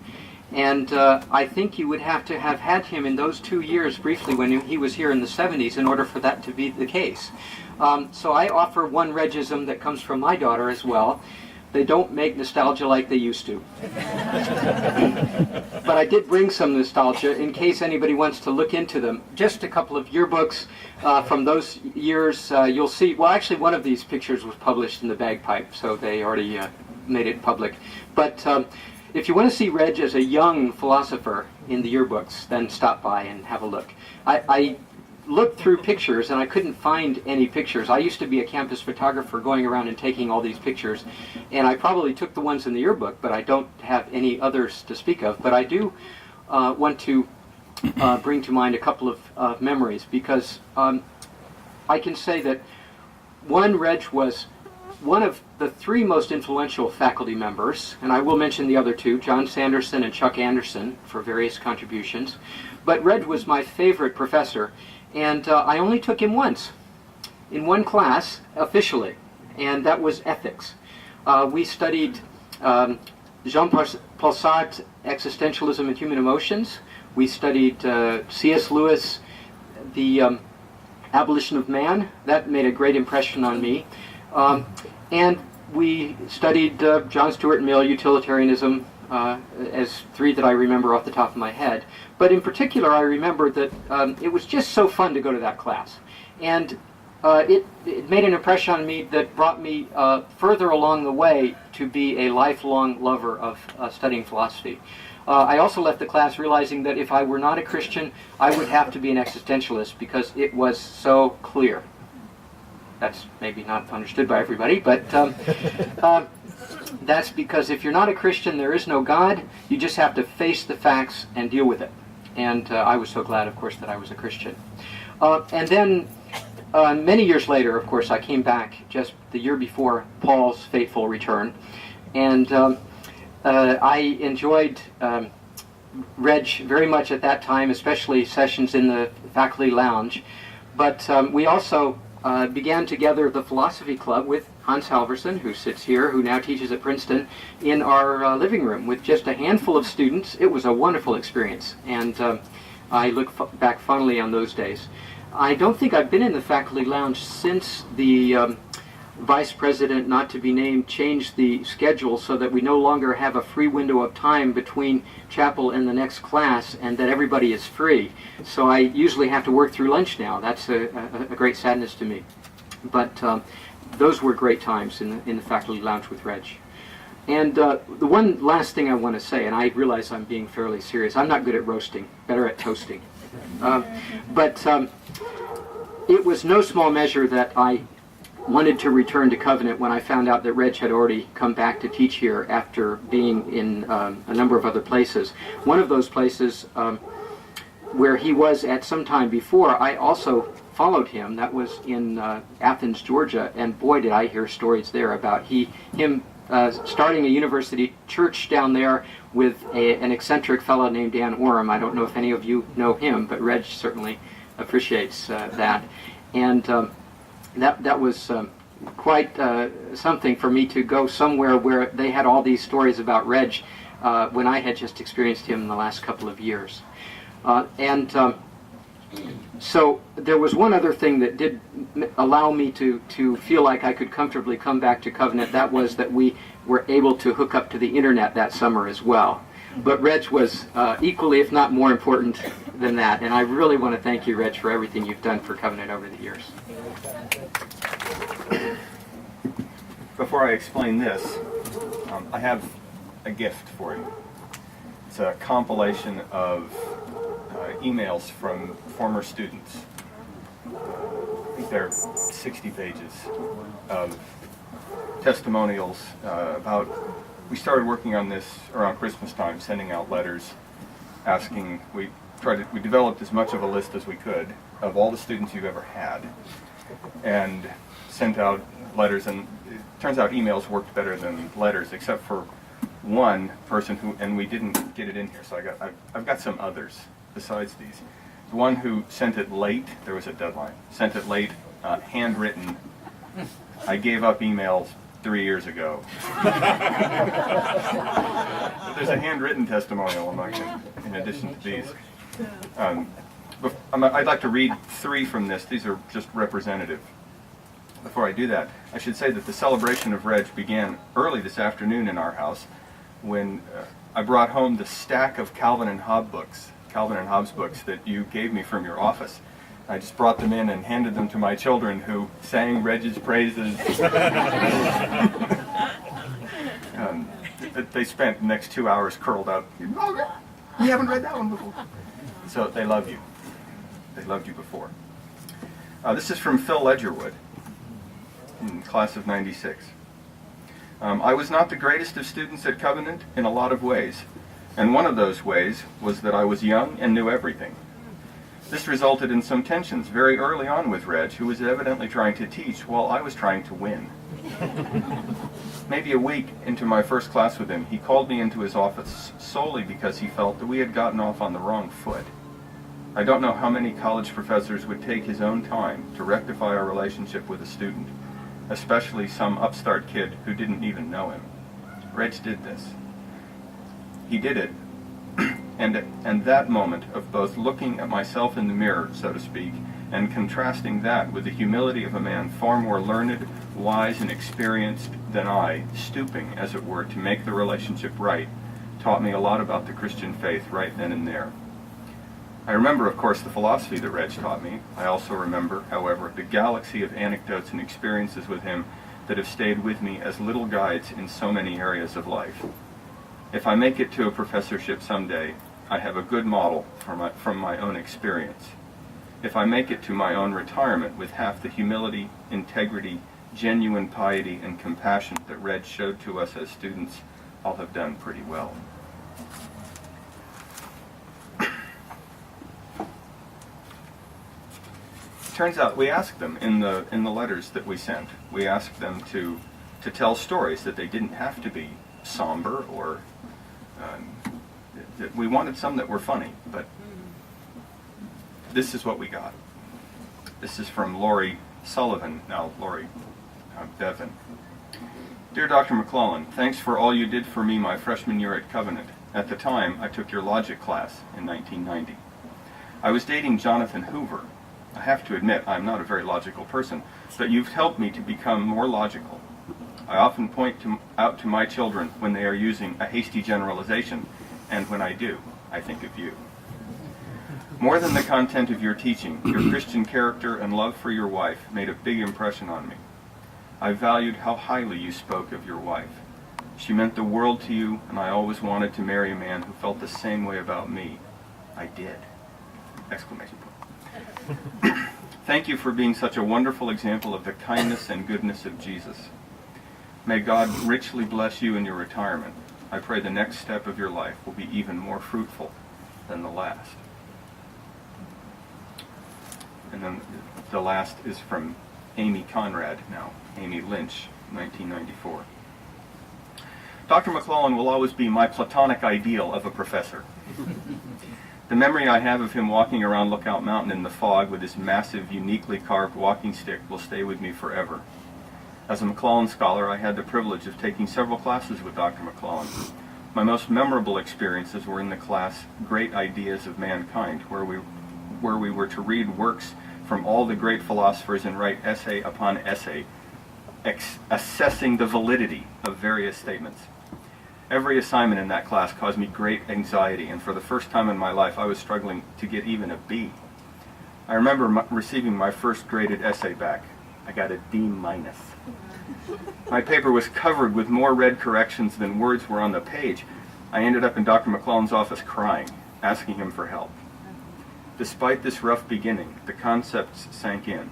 And I think you would have to have had him in those 2 years briefly when he was here in the 70s in order for that to be the case. So I offer one Regism that comes from my daughter as well. They don't make nostalgia like they used to. But I did bring some nostalgia in case anybody wants to look into them. Just a couple of yearbooks from those years. You'll see, well actually one of these pictures was published in the Bagpipe, so they already made it public. But if you want to see Reg as a young philosopher in the yearbooks, then stop by and have a look. I looked through pictures and I couldn't find any pictures. I used to be a campus photographer going around and taking all these pictures, and I probably took the ones in the yearbook, but I don't have any others to speak of. But I do want to bring to mind a couple of memories, because I can say that one, Reg was one of the 3 most influential faculty members, and I will mention the other 2, John Sanderson and Chuck Anderson, for various contributions. But Reg was my favorite professor, and I only took him once, in one class, officially, and that was ethics. We studied Jean-Paul Sartre's Existentialism and Human Emotions. We studied C.S. Lewis, The Abolition of Man. That made a great impression on me. And we studied John Stuart Mill, Utilitarianism, as 3 that I remember off the top of my head. But in particular, I remember that it was just so fun to go to that class. And it made an impression on me that brought me further along the way to be a lifelong lover of studying philosophy. I also left the class realizing that if I were not a Christian, I would have to be an existentialist, because it was so clear. That's maybe not understood by everybody, but that's because if you're not a Christian, there is no God. You just have to face the facts and deal with it. And I was so glad, of course, that I was a Christian. And then many years later, of course, I came back just the year before Paul's fateful return. And I enjoyed Reg very much at that time, especially sessions in the faculty lounge. But we also began together the philosophy club with Hans Halverson, who sits here, who now teaches at Princeton, in our living room with just a handful of students. It was a wonderful experience, and I look back fondly on those days. I don't think I've been in the faculty lounge since the vice president, not to be named, changed the schedule so that we no longer have a free window of time between chapel and the next class, and that everybody is free. So I usually have to work through lunch now. That's a great sadness to me. But those were great times in the faculty lounge with Reg. And the one last thing I want to say, and I realize I'm being fairly serious, I'm not good at roasting, better at toasting. But it was no small measure that I wanted to return to Covenant when I found out that Reg had already come back to teach here after being in a number of other places. One of those places where he was at some time before, I also followed him. That was in Athens, Georgia, and boy did I hear stories there about him starting a university church down there with an eccentric fellow named Dan Orem. I don't know if any of you know him, but Reg certainly appreciates that. And that was quite something for me to go somewhere where they had all these stories about Reg when I had just experienced him in the last couple of years. So there was one other thing that did allow me to feel like I could comfortably come back to Covenant. That was that we were able to hook up to the internet that summer as well. But Reg was equally, if not more important than that. And I really want to thank you, Reg, for everything you've done for Covenant over the years. Before I explain this, I have a gift for you. It's a compilation of emails from former students. I think there are 60 pages of testimonials about. We started working on this around Christmas time, sending out letters, asking. We developed as much of a list as we could of all the students you've ever had, and sent out letters. And it turns out emails worked better than letters, except for one person who, and we didn't get it in here. So I've got some others besides these. The one who sent it late, there was a deadline, sent it late, handwritten. I gave up emails 3 years ago. There's a handwritten testimonial in addition to these. I'd like to read 3 from this. These are just representative. Before I do that, I should say that the celebration of Reg began early this afternoon in our house when I brought home the stack of Calvin and Hobbes books that you gave me from your office. I just brought them in and handed them to my children, who sang Reg's praises. They spent the next 2 hours curled up. Oh, you haven't read that one before. So they love you. They loved you before. This is from Phil Ledgerwood, in class of '96. I was not the greatest of students at Covenant in a lot of ways, and one of those ways was that I was young and knew everything. This resulted in some tensions very early on with Reg, who was evidently trying to teach while I was trying to win. Maybe a week into my first class with him, he called me into his office solely because he felt that we had gotten off on the wrong foot. I don't know how many college professors would take his own time to rectify our relationship with a student, especially some upstart kid who didn't even know him. Reg did this. He did it, and that moment of both looking at myself in the mirror, so to speak, and contrasting that with the humility of a man far more learned, wise, and experienced than I, stooping, as it were, to make the relationship right, taught me a lot about the Christian faith right then and there. I remember, of course, the philosophy that Reg taught me. I also remember, however, the galaxy of anecdotes and experiences with him that have stayed with me as little guides in so many areas of life. If I make it to a professorship someday, I have a good model from my own experience. If I make it to my own retirement with half the humility, integrity, genuine piety, and compassion that Reg showed to us as students, I'll have done pretty well. Turns out we asked them in the letters that we sent. We asked them to tell stories that they didn't have to be somber or that we wanted some that were funny, but this is what we got. This is from Lori Sullivan, now Lori Bevan. Dear Dr. McLelland, thanks for all you did for me my freshman year at Covenant. At the time, I took your logic class in 1990. I was dating Jonathan Hoover. I have to admit, I'm not a very logical person, but you've helped me to become more logical. I often point out to my children when they are using a hasty generalization, and when I do, I think of you. More than the content of your teaching, your Christian character and love for your wife made a big impression on me. I valued how highly you spoke of your wife. She meant the world to you, and I always wanted to marry a man who felt the same way about me. I did! Exclamation point. Thank you for being such a wonderful example of the kindness and goodness of Jesus. May God richly bless you in your retirement. I pray the next step of your life will be even more fruitful than the last. And then the last is from Amy Conrad now, Amy Lynch, 1994. Dr. McLelland will always be my platonic ideal of a professor. The memory I have of him walking around Lookout Mountain in the fog with his massive, uniquely carved walking stick will stay with me forever. As a McLelland scholar, I had the privilege of taking several classes with Dr. McLelland. My most memorable experiences were in the class Great Ideas of Mankind, where we were to read works from all the great philosophers and write essay upon essay, assessing the validity of various statements. Every assignment in that class caused me great anxiety, and for the first time in my life I was struggling to get even a B. I remember receiving my first graded essay back. I got a D-. My paper was covered with more red corrections than words were on the page. I ended up in Dr. McLelland's office crying, asking him for help. Despite this rough beginning, the concepts sank in.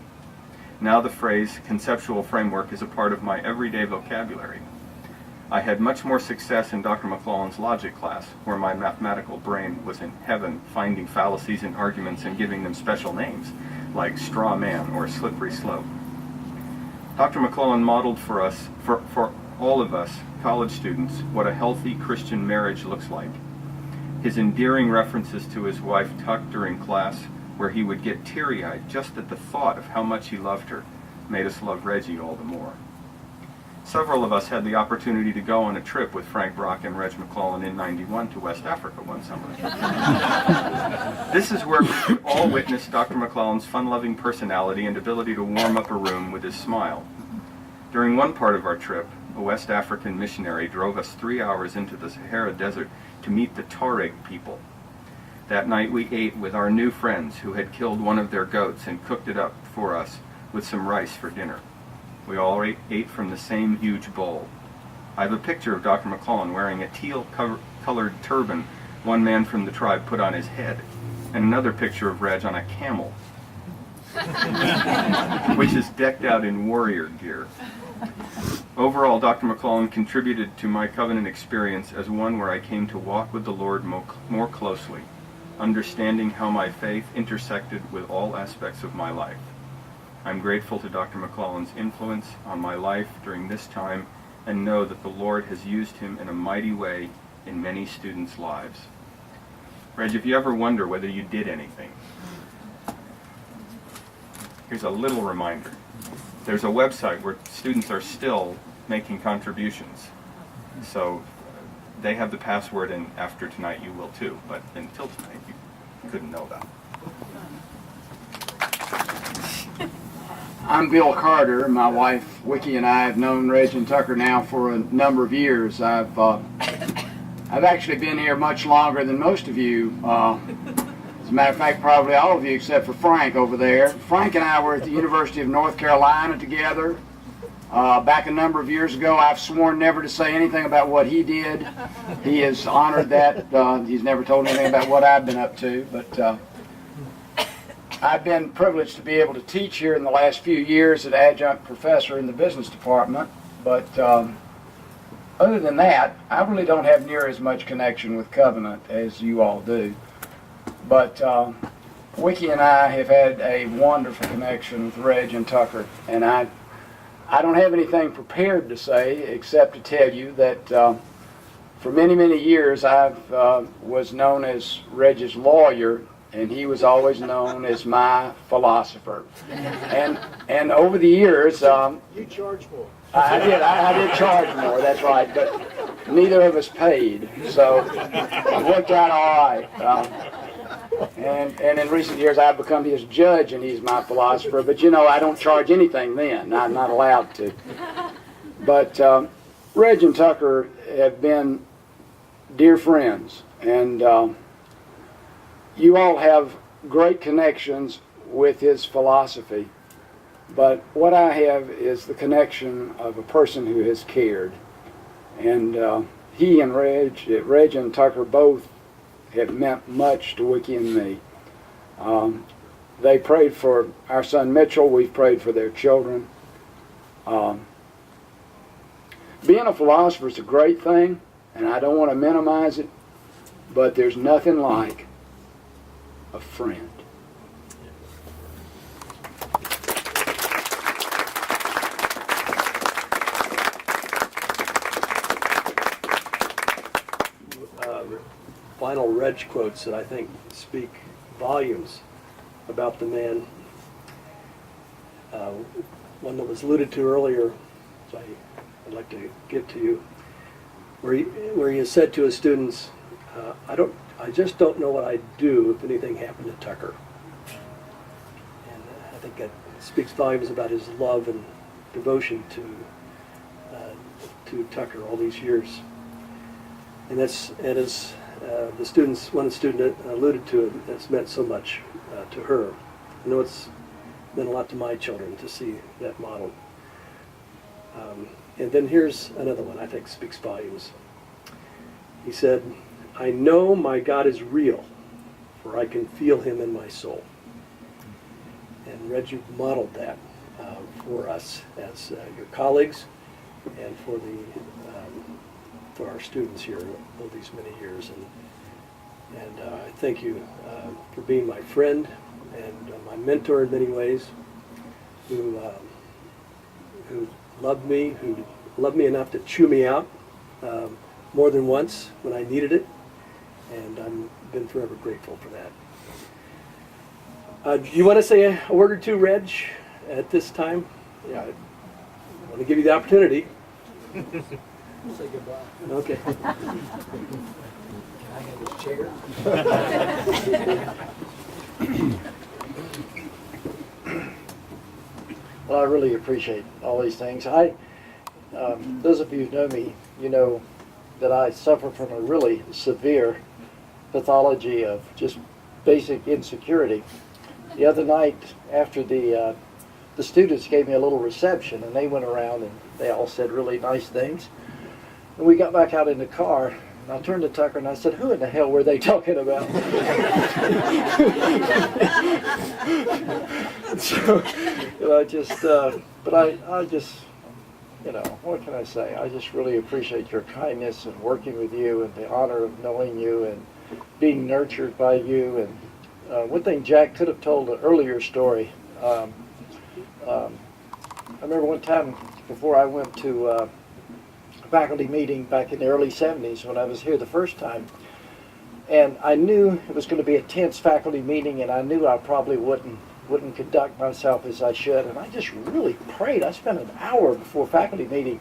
Now the phrase conceptual framework is a part of my everyday vocabulary. I had much more success in Dr. McLelland's logic class, where my mathematical brain was in heaven, finding fallacies in arguments and giving them special names, like straw man or slippery slope. Dr. McLelland modeled for us, for all of us, college students, what a healthy Christian marriage looks like. His endearing references to his wife Tuck during class, where he would get teary-eyed just at the thought of how much he loved her, made us love Reggie all the more. Several of us had the opportunity to go on a trip with Frank Brock and Reg McLelland in '91 to West Africa one summer. This is where we could all witness Dr. McLelland's fun-loving personality and ability to warm up a room with his smile. During one part of our trip, a West African missionary drove us 3 hours into the Sahara Desert to meet the Tuareg people. That night we ate with our new friends who had killed one of their goats and cooked it up for us with some rice for dinner. We all ate from the same huge bowl. I have a picture of Dr. McLelland wearing a teal-colored turban one man from the tribe put on his head, and another picture of Reg on a camel, which is decked out in warrior gear. Overall, Dr. McLelland contributed to my covenant experience as one where I came to walk with the Lord more closely, understanding how my faith intersected with all aspects of my life. I'm grateful to Dr. McLelland's influence on my life during this time and know that the Lord has used him in a mighty way in many students' lives. Reg, if you ever wonder whether you did anything, here's a little reminder. There's a website where students are still making contributions. So they have the password, and after tonight you will too, but until tonight you couldn't know that. I'm Bill Carter. My wife Vicki and I have known Reg and Tucker now for a number of years. I've actually been here much longer than most of you. As a matter of fact, probably all of you except for Frank over there. Frank and I were at the University of North Carolina together. Back a number of years ago, I've sworn never to say anything about what he did. He has honored that. He's never told anything about what I've been up to, but I've been privileged to be able to teach here in the last few years as adjunct professor in the business department, but other than that, I really don't have near as much connection with Covenant as you all do. But Vicki and I have had a wonderful connection with Reg and Tucker, and I don't have anything prepared to say except to tell you that for many, many years I was known as Reg's lawyer, and he was always known as my philosopher. And over the years, You charge more. I did charge more. That's right. But neither of us paid, so it worked out all right. And in recent years, I've become his judge, and he's my philosopher. But you know, I don't charge anything then. I'm not allowed to. But Reg and Tucker have been dear friends, and you all have great connections with his philosophy, but what I have is the connection of a person who has cared. And he and Reg and Tucker both have meant much to Wiki and me. They prayed for our son Mitchell. We've prayed for their children. Being a philosopher is a great thing, and I don't want to minimize it, but there's nothing like a friend. Final Reg quotes that I think speak volumes about the man. One that was alluded to earlier, so I'd like to give to you, where he has said to his students, I just don't know what I'd do if anything happened to Tucker. And I think that speaks volumes about his love and devotion to Tucker all these years. And as one student alluded to it, that's meant so much to her. I know it's meant a lot to my children to see that model. And then here's another one I think speaks volumes. He said, I know my God is real, for I can feel him in my soul. And Reg, you've modeled that for us as your colleagues and for our students here over these many years. And I thank you for being my friend and my mentor in many ways, who loved me enough to chew me out more than once when I needed it, and I've been forever grateful for that. Do you want to say a word or two, Reg, at this time? Yeah, I want to give you the opportunity. Say goodbye. Okay. Can I have his chair? Well, I really appreciate all these things. Those of you who know me, you know that I suffer from a really severe pathology of just basic insecurity. The other night, after the students gave me a little reception, and they went around and they all said really nice things. And we got back out in the car, and I turned to Tucker and I said, who in the hell were they talking about? So, I just, what can I say? I just really appreciate your kindness and working with you and the honor of knowing you and being nurtured by you. And one thing Jack could have told an earlier story. I remember one time before I went to a faculty meeting back in the early 70s when I was here the first time, and I knew it was going to be a tense faculty meeting, and I knew I probably wouldn't conduct myself as I should, and I just really prayed. I spent an hour before faculty meeting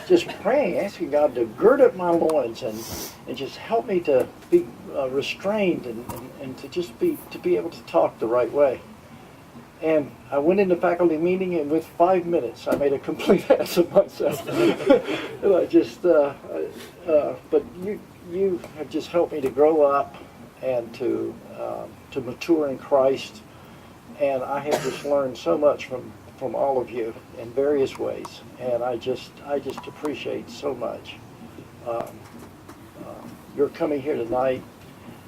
just praying, asking God to gird up my loins and just help me to be restrained and to be able to talk the right way. And I went into faculty meeting, and with 5 minutes, I made a complete ass of myself. And I just, but you have just helped me to grow up and to mature in Christ. And I have just learned so much from all of you in various ways. And I just appreciate so much your coming here tonight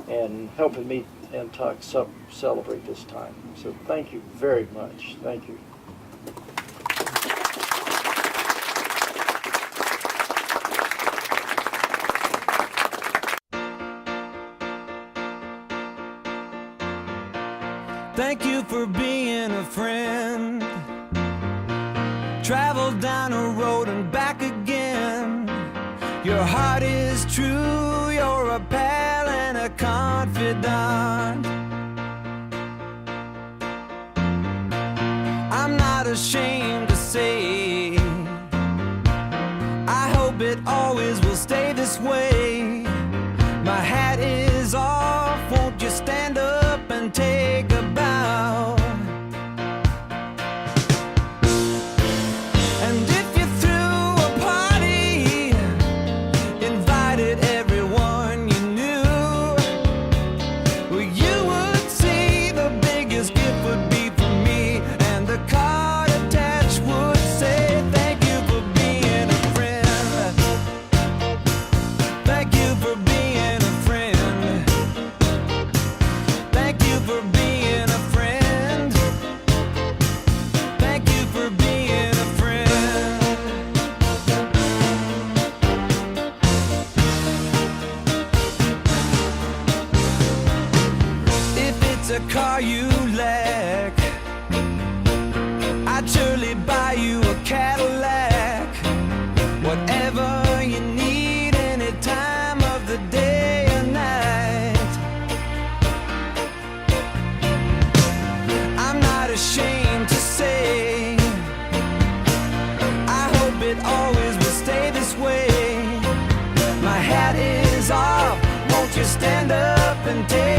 and helping me and Tuck celebrate this time. So thank you very much. Thank you. Thank you for being a friend. Travel down a road and back again. Your heart is true, you're a pal and a confidant. I'm not ashamed to say, I hope it always will stay this way. My hat is off, won't you stand up and take a bow? And if you threw a party, invited everyone you knew, well, you would see the stand up and take